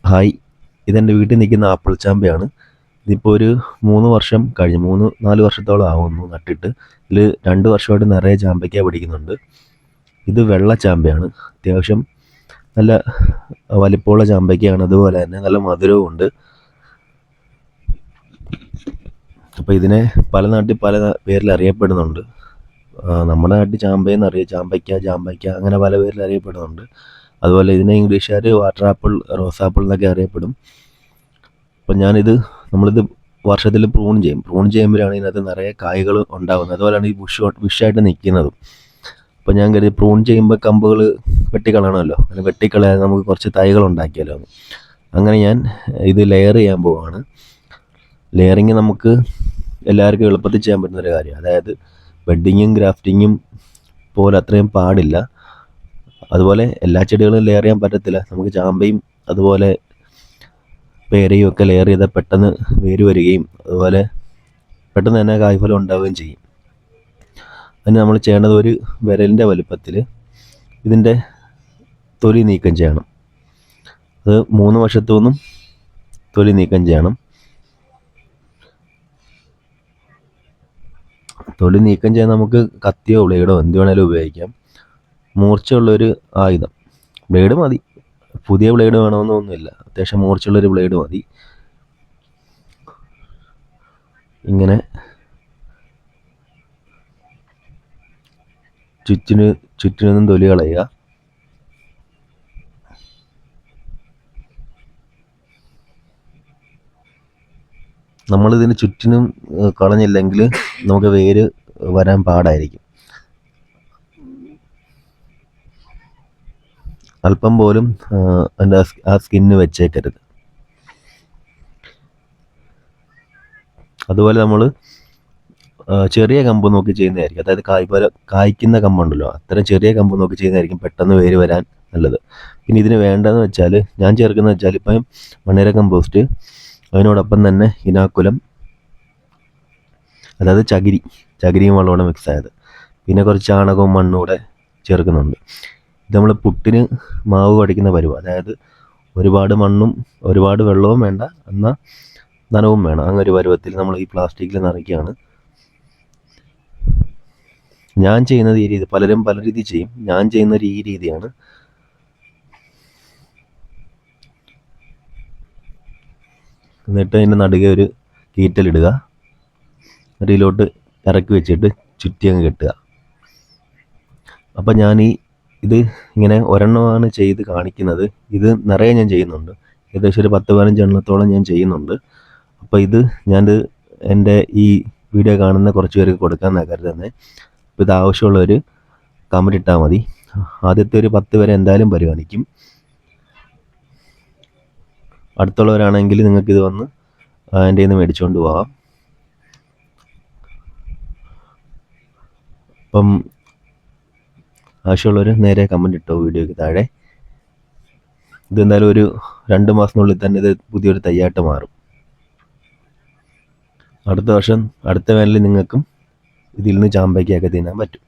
Hi, ഇതെൻ്റെ വീട്ടിൽ നിൽക്കുന്ന ആപ്പിൾ ചാമ്പയാണ്. ഇതിപ്പോൾ ഒരു 3 വർഷം കഴിഞ്ഞു, 3-4 വർഷത്തോളം ആവുന്നു നട്ടിട്ട്. ഇതിൽ 2 വർഷമായിട്ട് നിറയെ ചാമ്പയ്ക്ക പിടിക്കുന്നുണ്ട്. ഇത് വെള്ള ചാമ്പയാണ്, അത്യാവശ്യം നല്ല വലിപ്പമുള്ള ചാമ്പയ്ക്കയാണ്, അതുപോലെ തന്നെ നല്ല മധുരവും ഉണ്ട്. അപ്പോൾ ഇതിനെ പല നാട്ടിൽ പല പേരിൽ അറിയപ്പെടുന്നുണ്ട്. നമ്മുടെ നാട്ടിൽ ചാമ്പയ്ക്ക, ജാമ്പയ്ക്ക അങ്ങനെ പല പേരിൽ അറിയപ്പെടുന്നുണ്ട്. അതുപോലെ ഇതിനെ ഇംഗ്ലീഷുകാർ വാട്ടർ ആപ്പിൾ, റോസാപ്പിൾ എന്നൊക്കെ അറിയപ്പെടും. അപ്പം നമ്മളിത് വർഷത്തിൽ പ്രൂൺ ചെയ്യുമ്പോഴാണ് ഇതിനകത്ത് നിറയെ കായ്കൾ ഉണ്ടാകുന്നത്. അതുപോലെയാണ് ഈ ബുഷായിട്ട് നിൽക്കുന്നതും. അപ്പോൾ ഞാൻ കരുതി പ്രൂൺ ചെയ്യുമ്പോൾ കമ്പുകൾ വെട്ടിക്കളയണമല്ലോ, അങ്ങനെ വെട്ടിക്കളയാതെ നമുക്ക് കുറച്ച് തൈകൾ ഉണ്ടാക്കിയാലോ. അങ്ങനെ ഞാൻ ഇത് ലെയർ ചെയ്യാൻ പോവുകയാണ്. ലെയറിങ് നമുക്ക് എല്ലാവർക്കും എളുപ്പത്തിൽ ചെയ്യാൻ പറ്റുന്നൊരു കാര്യം. അതായത് ബെഡിങ്ങും ഗ്രാഫ്റ്റിങ്ങും പോലെ അത്രയും പാടില്ല. അതുപോലെ എല്ലാ ചെടികളും ലെയർ ചെയ്യാൻ പറ്റത്തില്ല. നമുക്ക് ചാമ്പയും അതുപോലെ പേരയും ഒക്കെ ലെയർ ചെയ്താൽ പെട്ടെന്ന് വേര് വരികയും അതുപോലെ പെട്ടെന്ന് തന്നെ കായ്ഫലം ഉണ്ടാവുകയും ചെയ്യും. അതിന് നമ്മൾ ചെയ്യേണ്ടത് ഒരു വിരലിൻ്റെ വലുപ്പത്തിൽ ഇതിൻ്റെ തൊലി നീക്കം ചെയ്യണം. അത് 3 വശത്തു നിന്നും തൊലി നീക്കം ചെയ്യണം. തൊലി നീക്കം ചെയ്യാൻ നമുക്ക് കത്തിയോ ബ്ലേഡോ എന്ത് വേണേലും ഉപയോഗിക്കാം. മൂർച്ചയുള്ളൊരു ആയുധം, ബ്ലേഡ് മതി, പുതിയ ബ്ലേഡ് വേണമെന്നൊന്നുമില്ല, അത്യാവശ്യം മൂർച്ചയുള്ളൊരു ബ്ലേഡ് മതി. ഇങ്ങനെ ചുറ്റിനും തൊലി കളയുക. നമ്മളിതിന് ചുറ്റിനും കളഞ്ഞില്ലെങ്കിൽ നമുക്ക് വേര് വരാൻ പാടായിരിക്കും. അല്പം പോലും അതിൻ്റെ ആ സ്കിന്ന് വെച്ചേക്കരുത്. അതുപോലെ നമ്മൾ ചെറിയ കമ്പ് നോക്കി ചെയ്യുന്നതായിരിക്കും, അതായത് കായ്ക്കുന്ന കമ്പുണ്ടല്ലോ, അത്തരം ചെറിയ കമ്പ് നോക്കി ചെയ്യുന്നതായിരിക്കും പെട്ടെന്ന് വേര് വരാൻ നല്ലത്. പിന്നെ ഇതിന് വേണ്ടതെന്ന് വെച്ചാൽ ഞാൻ ചേർക്കുന്നത് വെച്ചാൽ ഇപ്പം മണ്ണിര കമ്പോസ്റ്റ്, അതിനോടൊപ്പം തന്നെ ഇനാക്കുലം, അതായത് ചകിരിയും വളവും മിക്സ് ആയത്, പിന്നെ കുറച്ച് ചാണകവും മണ്ണും കൂടെ ചേർക്കുന്നുണ്ട്. ഇത് നമ്മൾ പുട്ടിന് മാവ് കടിക്കുന്ന പരുവം, അതായത് ഒരുപാട് മണ്ണും ഒരുപാട് വെള്ളവും വേണ്ട, എന്നാൽ നനവും വേണം. അങ്ങനെ ഒരു പരുവത്തിൽ നമ്മൾ ഈ പ്ലാസ്റ്റിക്കിൽ നിറയ്ക്കുകയാണ്. ഞാൻ ചെയ്യുന്നത് ഈ രീതി, പലരും പല രീതി ചെയ്യും, ഞാൻ ചെയ്യുന്നത് ഈ രീതിയാണ്. എന്നിട്ട് അതിൻ്റെ നടുകെ ഒരു കീറ്റലിടുക, അതിലോട്ട് ഇറക്കി വെച്ചിട്ട് ചുറ്റി അങ്ങ് കെട്ടുക. അപ്പം ഇത് ഇങ്ങനെ ഒരെണ്ണമാണ് ചെയ്ത് കാണിക്കുന്നത്. ഇത് നിറയെ ഞാൻ ചെയ്യുന്നുണ്ട്, ഏകദേശം ഒരു 10-15 എണ്ണത്തോളം ഞാൻ ചെയ്യുന്നുണ്ട്. അപ്പോൾ ഞാനിത് എൻ്റെ ഈ വീഡിയോ കാണുന്ന കുറച്ച് പേർക്ക് കൊടുക്കാമെന്നാണ് കരുതുന്നത്. അപ്പോൾ ഇത് ആവശ്യമുള്ളവർ കമൻറ്റ് ഇട്ടാൽ മതി. ആദ്യത്തെ ഒരു 10 പേരെ എന്തായാലും പരിഗണിക്കും. അടുത്തുള്ളവരാണെങ്കിൽ നിങ്ങൾക്കിത് വന്ന് എൻ്റെ നിന്ന് മേടിച്ചുകൊണ്ട് പോകാം. അപ്പം ആവശ്യമുള്ളവർ നേരെ കമൻറ്റ് ഇട്ടോ വീഡിയോയ്ക്ക് താഴെ. ഇതെന്തായാലും ഒരു 2 മാസത്തിനുള്ളിൽ തന്നെ ഇത് പുതിയൊരു തൈയായിട്ട് മാറും. അടുത്ത വർഷം, അടുത്ത വേനലിൽ നിങ്ങൾക്കും ഇതിൽ നിന്ന് ചാമ്പയ്ക്കൊക്കെ തിന്നാൻ പറ്റും.